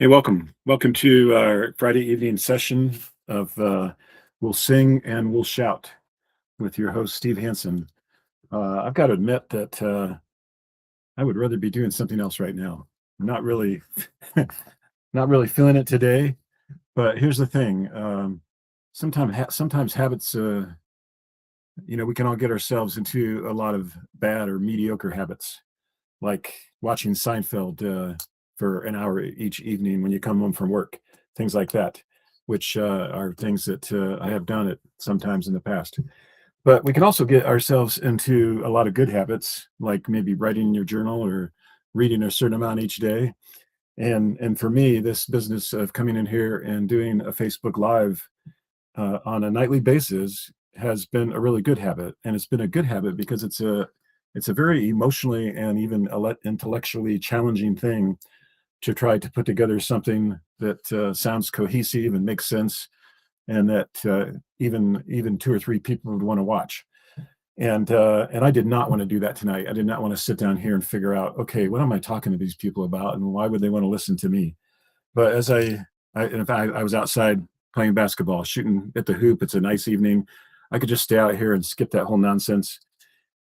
Hey, welcome to our Friday evening session of We'll Sing and We'll Shout with your host, Steve Hansen. I've got to admit that I would rather be doing something else right now. I'm not really, not really feeling it today. But here's the thing: sometimes habits, we can all get ourselves into a lot of bad or mediocre habits, like watching Seinfeld for an hour each evening when you come home from work, things like that, which are things that I have done it sometimes in the past. But we can also get ourselves into a lot of good habits, like maybe writing in your journal or reading a certain amount each day. And for me, this business of coming in here and doing a Facebook Live on a nightly basis has been a really good habit, and it's been a good habit because it's a very emotionally and even intellectually challenging thing to try to put together something that sounds cohesive and makes sense, and that even two or three people would want to watch. And I did not want to do that tonight. I did not want to sit down here and figure out, okay, what am I talking to these people about, and why would they want to listen to me? But in fact, I was outside playing basketball, shooting at the hoop. It's a nice evening. I could just stay out here and skip that whole nonsense.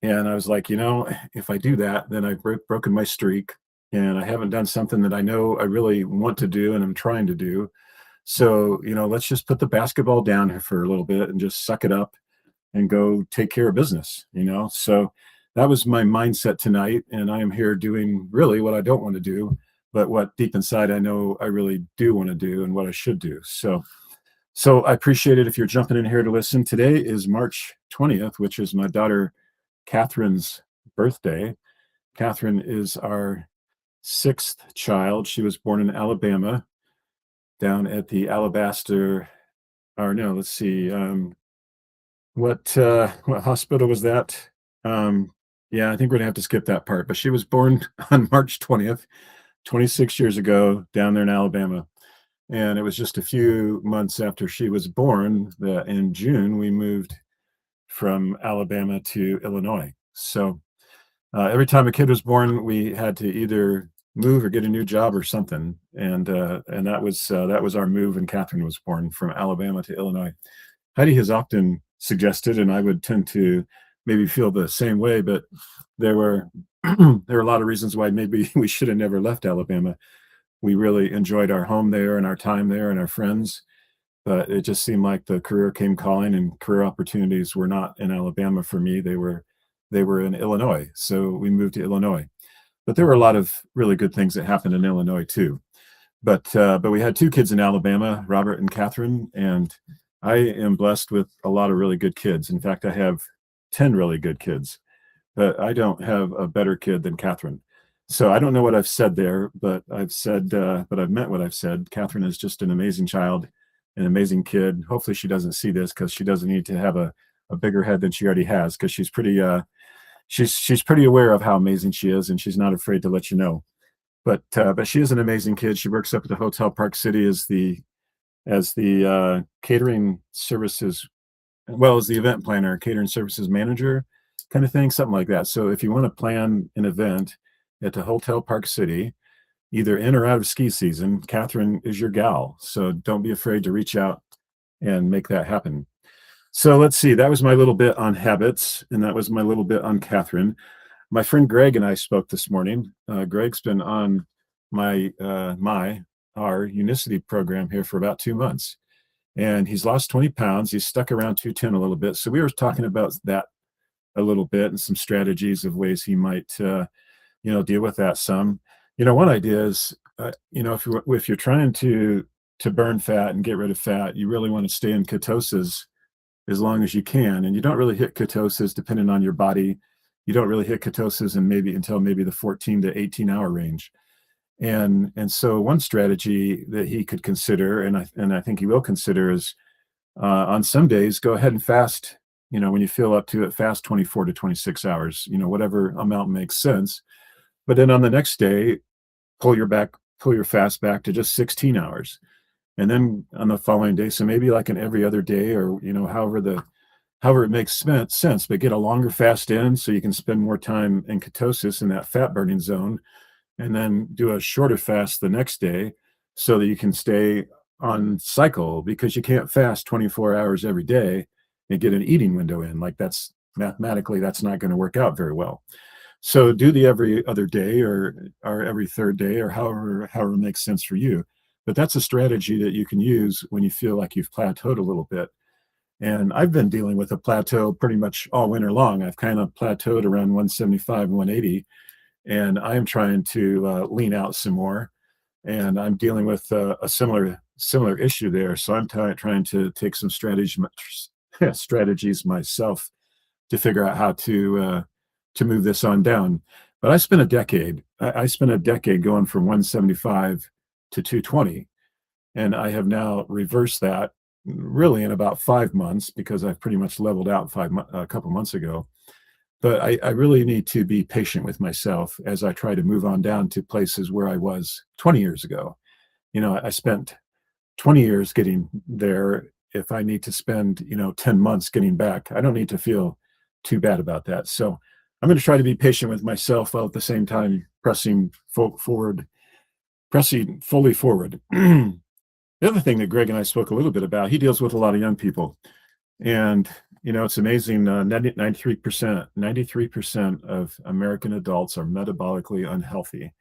And I was like, if I do that, then I've broken my streak, and I haven't done something that I know I really want to do and I'm trying to do. So, let's just put the basketball down here for a little bit and just suck it up and go take care of business. So that was my mindset tonight. And I am here doing really what I don't want to do, but what deep inside I know I really do want to do and what I should do. So I appreciate it if you're jumping in here to listen. Today is March 20th, which is my daughter Catherine's birthday. Catherine is our sixth child. She was born in Alabama, down at the Alabaster, or no, let's see, what hospital was that? Yeah, I think we're gonna have to skip that part. But she was born on March 20th, 26 years ago, down there in Alabama. And it was just a few months after she was born that in June we moved from Alabama to Illinois. So every time a kid was born, we had to either move or get a new job or something, and that was our move. And Catherine was born from Alabama to Illinois. Heidi has often suggested, and I would tend to maybe feel the same way, but there were there were a lot of reasons why maybe we should have never left Alabama. We really enjoyed our home there and our time there and our friends, but it just seemed like the career came calling, and career opportunities were not in Alabama for me. They were in Illinois. So we moved to Illinois. But there were a lot of really good things that happened in Illinois too. But we had two kids in Alabama, Robert and Catherine, and I am blessed with a lot of really good kids. In fact, I have 10 really good kids, but I don't have a better kid than Catherine. So I don't know what I've said there, but I've meant what I've said. Catherine is just an amazing child, an amazing kid. Hopefully she doesn't see this, because she doesn't need to have a bigger head than she already has, because she's pretty aware of how amazing she is, and she's not afraid to let you know. But she is an amazing kid. She works up at the Hotel Park City as the catering services, well, as the event planner, catering services manager, kind of thing, something like that. So if you want to plan an event at the Hotel Park City, either in or out of ski season, Catherine is your gal. So don't be afraid to reach out and make that happen. So let's see. That was my little bit on habits, and that was my little bit on Catherine. My friend Greg and I spoke this morning. Greg's been on our Unicity program here for about 2 months, and he's lost 20 pounds. He's stuck around 210 a little bit. So we were talking about that a little bit and some strategies of ways he might, deal with that some. One idea is, if you're trying to burn fat and get rid of fat, you really want to stay in ketosis as long as you can. And you don't really hit ketosis, depending on your body. You don't really hit ketosis until maybe the 14 to 18-hour range. And so one strategy that he could consider, and I think he will consider, is on some days go ahead and fast. When you feel up to it, fast 24 to 26 hours. Whatever amount makes sense. But then on the next day, pull your fast back to just 16 hours. And then on the following day, so maybe like an every other day, or however it makes sense, but get a longer fast in so you can spend more time in ketosis, in that fat burning zone, and then do a shorter fast the next day so that you can stay on cycle, because you can't fast 24 hours every day and get an eating window in. Like, that's mathematically, that's not going to work out very well. So do the every other day, or every third day, or however makes sense for you. But that's a strategy that you can use when you feel like you've plateaued a little bit. And I've been dealing with a plateau pretty much all winter long. I've kind of plateaued around 175 and 180, and I'm trying to lean out some more. And I'm dealing with a similar issue there. So I'm trying to take some strategies myself to figure out how to move this on down. But I spent a decade going from 175 to 220, and I have now reversed that really in about 5 months, because I've pretty much leveled out a couple months ago. But I really need to be patient with myself as I try to move on down to places where I was 20 years ago. I spent 20 years getting there. If I need to spend, 10 months getting back, I don't need to feel too bad about that. So I'm going to try to be patient with myself, while at the same time pressing fully forward. The other thing that Greg and I spoke a little bit about, he deals with a lot of young people. And, it's amazing. 93% of American adults are metabolically unhealthy.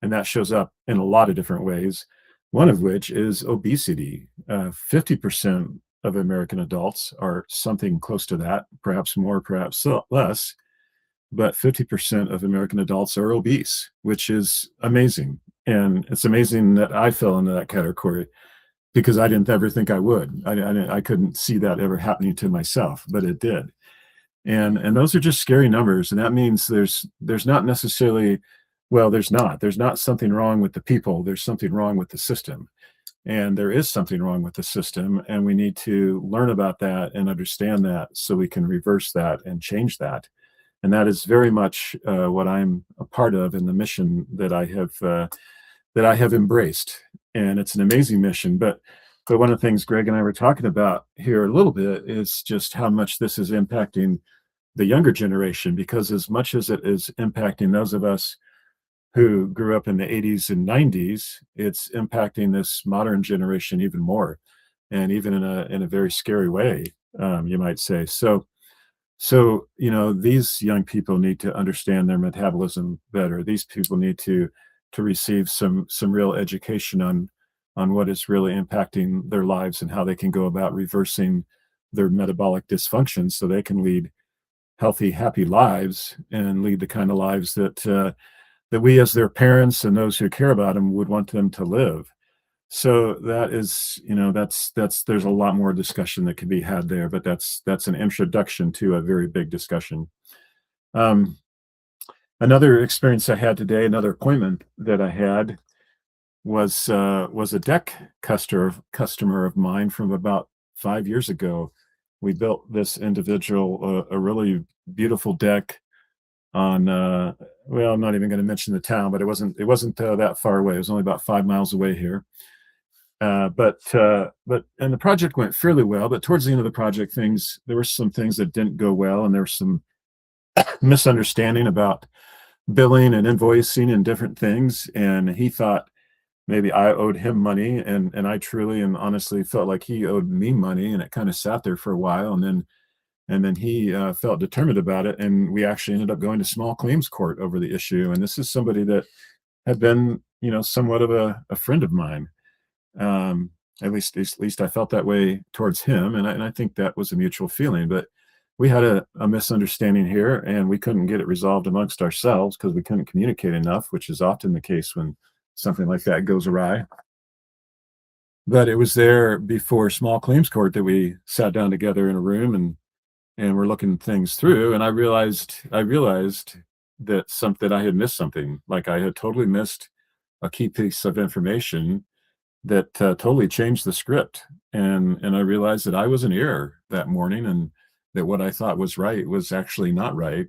And that shows up in a lot of different ways, one of which is obesity. 50% of American adults are something close to that, perhaps more, perhaps less. But 50% of American adults are obese, which is amazing. And it's amazing that I fell into that category, because I didn't ever think I would. I couldn't see that ever happening to myself, but it did. And those are just scary numbers, and that means there's not necessarily, well, there's not something wrong with the people. There's something wrong with the system, and there is something wrong with the system, and we need to learn about that and understand that, so we can reverse that and change that. And that is very much what I'm a part of in the mission that I have embraced. And it's an amazing mission. But one of the things Greg and I were talking about here a little bit is just how much this is impacting the younger generation, because as much as it is impacting those of us who grew up in the 80s and 90s, it's impacting this modern generation even more, and even in a very scary way, you might say. So, these young people need to understand their metabolism better. These people need to receive some real education on what is really impacting their lives, and how they can go about reversing their metabolic dysfunction, so they can lead healthy, happy lives, and lead the kind of lives that we, as their parents and those who care about them, would want them to live. So that is, that's there's a lot more discussion that can be had there, but that's an introduction to a very big discussion. Um, Another experience I had today, another appointment that I had, was a deck customer of mine from about 5 years ago. We built this individual a really beautiful deck on, well, I'm not even going to mention the town, but it wasn't that far away. It was only about 5 miles away here. But and the project went fairly well. But towards the end of the project, there were some things that didn't go well, and there was some misunderstanding about billing and invoicing and different things. And he thought maybe I owed him money, and I truly and honestly felt like he owed me money, and it kind of sat there for a while, and then he felt determined about it, and we actually ended up going to small claims court over the issue. And this is somebody that had been, somewhat of a friend of mine. Um, at least I felt that way towards him, and I think that was a mutual feeling. But we had a misunderstanding here, and we couldn't get it resolved amongst ourselves because we couldn't communicate enough, which is often the case when something like that goes awry. But it was there before small claims court that we sat down together in a room, and we're looking things through. And I realized that I had missed something. Like, I had totally missed a key piece of information that totally changed the script. And I realized that I was in error that morning, and that what I thought was right was actually not right.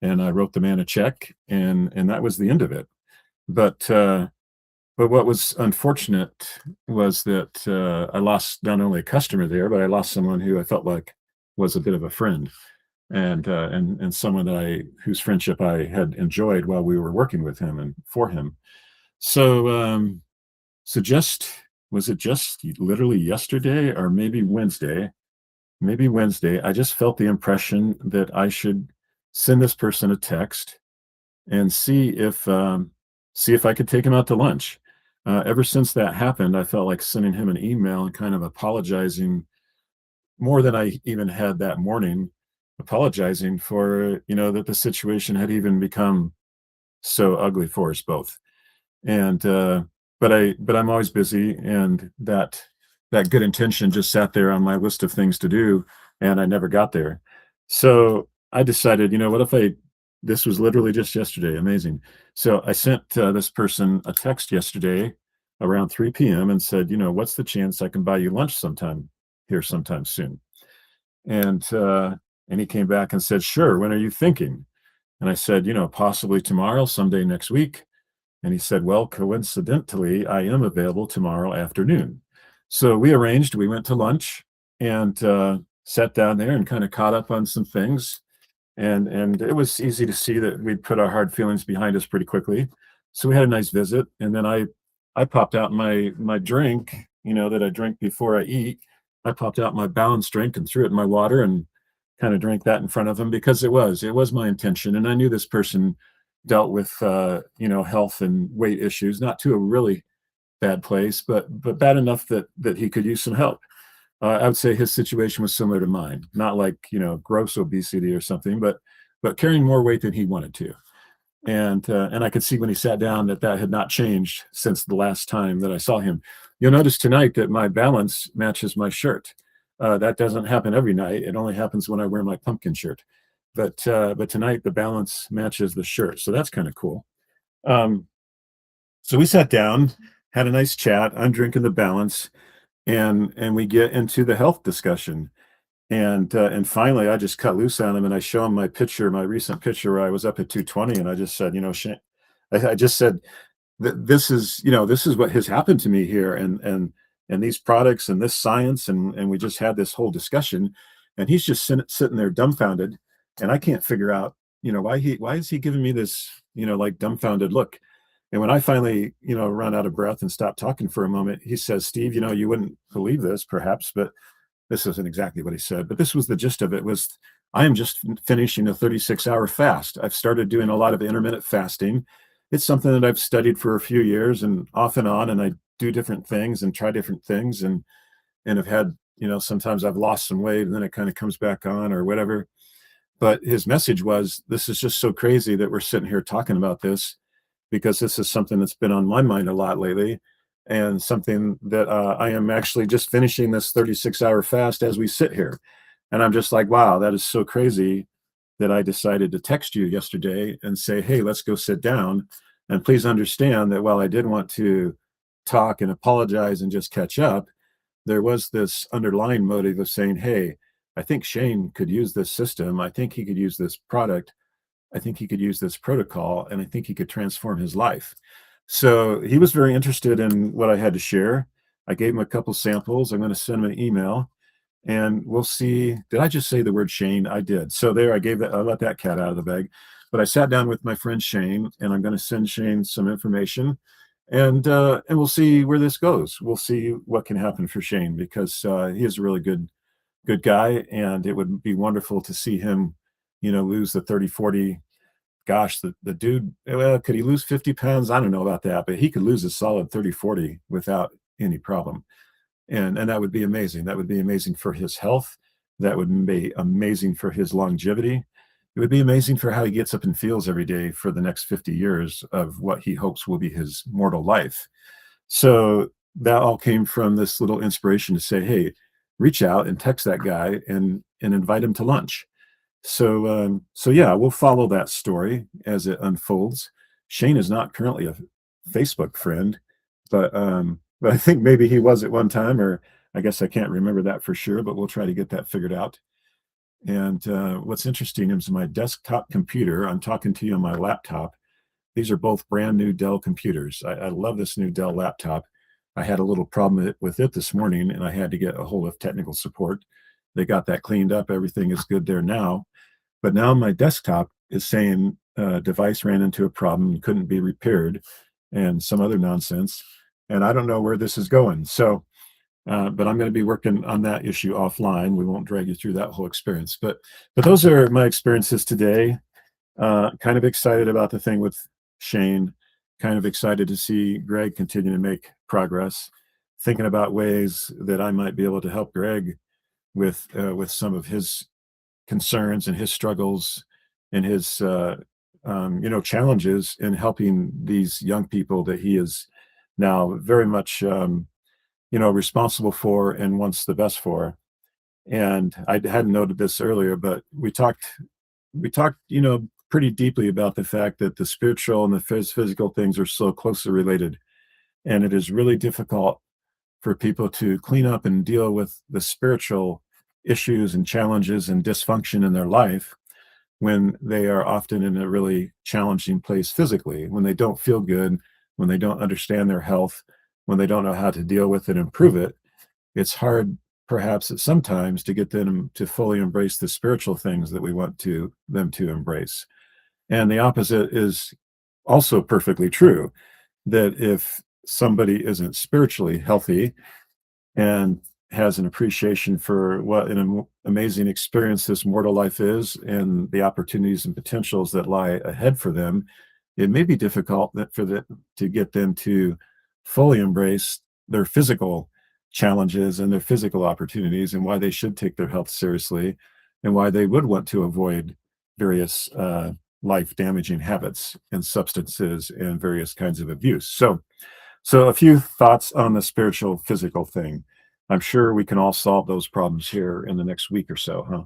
And I wrote the man a check, and that was the end of it. But but what was unfortunate was that I lost not only a customer there, but I lost someone who I felt like was a bit of a friend, and someone whose friendship I had enjoyed while we were working with him and for him. So So just was it just literally yesterday or maybe Wednesday? Maybe Wednesday, I just felt the impression that I should send this person a text and see if I could take him out to lunch. Ever since that happened, I felt like sending him an email and kind of apologizing more than I even had that morning, apologizing for, that the situation had even become so ugly for us both. And but I'm always busy, and that good intention just sat there on my list of things to do, and I never got there. So I decided, what if I this was literally just yesterday, amazing. So I sent this person a text yesterday around 3 p.m. and said, what's the chance I can buy you lunch sometime here sometime soon? And he came back and said, sure, when are you thinking? And I said, possibly tomorrow, someday next week. And he said, well, coincidentally, I am available tomorrow afternoon. So we went to lunch and sat down there and kind of caught up on some things. And it was easy to see that we'd put our hard feelings behind us pretty quickly. So we had a nice visit. And then I popped out my drink, that I drink before I eat. I popped out my balanced drink and threw it in my water and kind of drank that in front of him because it was my intention. And I knew this person dealt with health and weight issues, not to a really bad place, but bad enough that he could use some help. I would say his situation was similar to mine, not like gross obesity or something, but carrying more weight than he wanted to. And I could see when he sat down that had not changed since the last time that I saw him. You'll notice tonight that my balance matches my shirt. That doesn't happen every night. It only happens when I wear my pumpkin shirt. But tonight the balance matches the shirt, so that's kind of cool. Um, so we sat down, had a nice chat. I'm drinking the balance, and we get into the health discussion. And finally, I just cut loose on him, and I show him my recent picture where I was up at 220, and I just said, Shane, I just said, this is what has happened to me here, and these products and this science, and we just had this whole discussion, and he's just sitting there dumbfounded, and I can't figure out, why is he giving me this, like dumbfounded look. And when I finally, run out of breath and stop talking for a moment, he says, Steve, you wouldn't believe this perhaps, but this isn't exactly what he said, but this was the gist of it. Was I am just finishing a 36-hour fast. I've started doing a lot of intermittent fasting. It's something that I've studied for a few years and off and on, and I do different things and try different things, and have had, sometimes I've lost some weight and then it kind of comes back on or whatever. But his message was, this is just so crazy that we're sitting here talking about this, because this is something that's been on my mind a lot lately, and something that I am actually just finishing this 36-hour fast as we sit here. And I'm just like, wow, that is so crazy that I decided to text you yesterday and say, hey, let's go sit down. And please understand that while I did want to talk and apologize and just catch up, there was this underlying motive of saying, hey, I think Shane could use this system. I think he could use this product. I think he could use this protocol, and I think he could transform his life. So he was very interested in what I had to share. I gave him a couple samples. I'm going to send him an email, and we'll see. Did I just say the word Shane? I did. So there, I let that cat out of the bag. But I sat down with my friend Shane, and I'm going to send Shane some information, and we'll see where this goes. We'll see what can happen for Shane, because he is a really good guy, and it would be wonderful to see him, lose the 30, 40. Gosh, the dude, well, could he lose 50 pounds? I don't know about that, but he could lose a solid 30, 40 without any problem. And that would be amazing. That would be amazing for his health. That would be amazing for his longevity. It would be amazing for how he gets up and feels every day for the next 50 years of what he hopes will be his mortal life. So that all came from this little inspiration to say, hey, reach out and text that guy and invite him to lunch. So yeah, we'll follow that story as it unfolds. Shane is not currently a Facebook friend, but I think maybe he was at one time, or I guess I can't remember that for sure, but we'll try to get that figured out. And what's interesting is my desktop computer. I'm talking to you on my laptop. These are both brand new Dell computers. I love this new Dell laptop. I had a little problem with it this morning, and I had to get a hold of technical support. They got that cleaned up. Everything is good there now. But now my desktop is saying device ran into a problem, couldn't be repaired, and some other nonsense. and I don't know where this is going. So, but I'm going to be working on that issue offline. We won't drag you through that whole experience, but those are my experiences today. Kind of excited about the thing with Shane. Kind of excited to see Greg continue to make progress. Thinking about ways that I might be able to help Greg with some of his concerns and his struggles and his challenges in helping these young people that he is now very much responsible for and wants the best for. And I hadn't noted this earlier, but we talked pretty deeply about the fact that the spiritual and the physical things are so closely related, and it is really difficult for people to clean up and deal with the spiritual issues and challenges and dysfunction in their life when they are often in a really challenging place physically, when they don't feel good, when they don't understand their health, when they don't know how to deal with it and improve it. It's hard, perhaps, at sometimes to get them to fully embrace the spiritual things that we want them to embrace. And the opposite is also perfectly true, that if somebody isn't spiritually healthy and has an appreciation for what an amazing experience this mortal life is and the opportunities and potentials that lie ahead for them, it may be difficult to get them to fully embrace their physical challenges and their physical opportunities, and why they should take their health seriously, and why they would want to avoid various life damaging habits and substances and various kinds of abuse. So a few thoughts on the spiritual physical thing. I'm sure we can all solve those problems here in the next week or so, huh?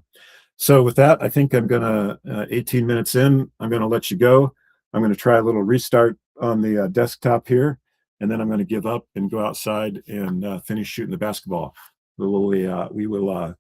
So with that, I think I'm gonna 18 minutes in, I'm gonna let you go. I'm gonna try a little restart on the desktop here, and then I'm gonna give up and go outside and finish shooting the basketball. We will